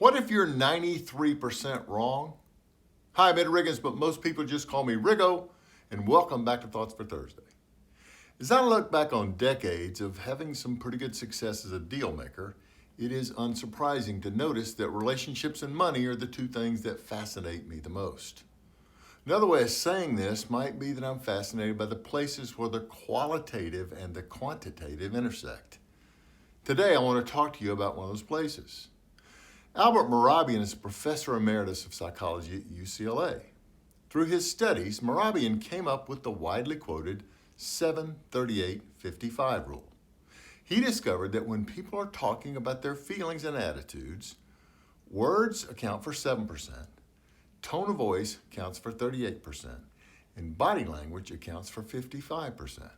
What if you're 93% wrong? Hi, I'm Ed Riggins, but most people just call me Riggo, and welcome back to Thoughts for Thursday. As I look back on decades of having some pretty good success as a deal maker, it is unsurprising to notice that relationships and money are the two things that fascinate me the most. Another way of saying this might be that I'm fascinated by the places where the qualitative and the quantitative intersect. Today, I want to talk to you about one of those places. Albert Mehrabian is a professor emeritus of psychology at UCLA. Through his studies, Mehrabian came up with the widely quoted 7-38-55 rule. He discovered that when people are talking about their feelings and attitudes, words account for 7%, tone of voice accounts for 38%, and body language accounts for 55%.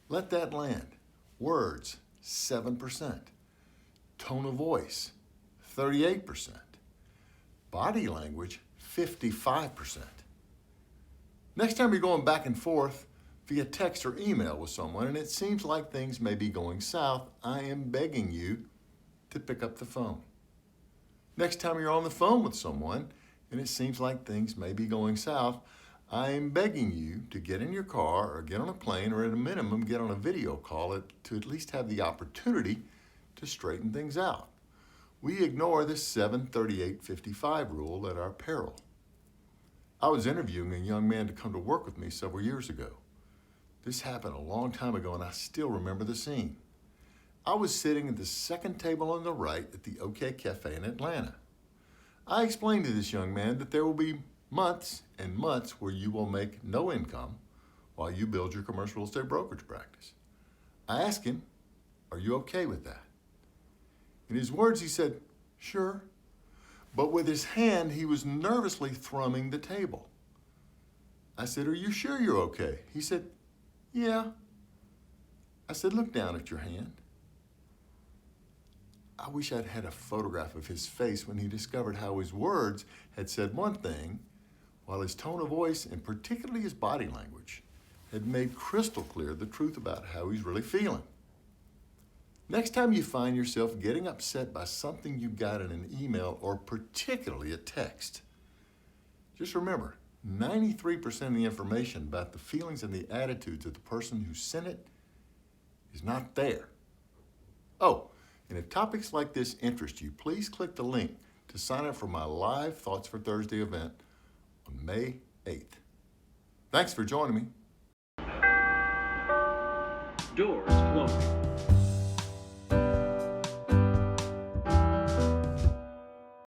Let that land. Words, 7%. Tone of voice, 38%. Body language, 55%. Next time you're going back and forth via text or email with someone and it seems like things may be going south, I am begging you to pick up the phone. Next time you're on the phone with someone and it seems like things may be going south, I am begging you to get in your car or get on a plane or at a minimum get on a video call to at least have the opportunity to straighten things out. We ignore this 7-38-55 rule at our peril. I was interviewing a young man to come to work with me several years ago. This happened a long time ago and I still remember the scene. I was sitting at the second table on the right at the OK Cafe in Atlanta. I explained to this young man that there will be months and months where you will make no income while you build your commercial real estate brokerage practice. I asked him, "Are you okay with that?" In his words, he said, "Sure." But with his hand, he was nervously thrumming the table. I said, "Are you sure you're okay?" He said, "Yeah." I said, "Look down at your hand." I wish I'd had a photograph of his face when he discovered how his words had said one thing, while his tone of voice, and particularly his body language, had made crystal clear the truth about how he's really feeling. Next time you find yourself getting upset by something you got in an email or particularly a text, just remember, 93% of the information about the feelings and the attitudes of the person who sent it is not there. Oh, and if topics like this interest you, please click the link to sign up for my live Thoughts for Thursday event on May 8th. Thanks for joining me. Doors closed.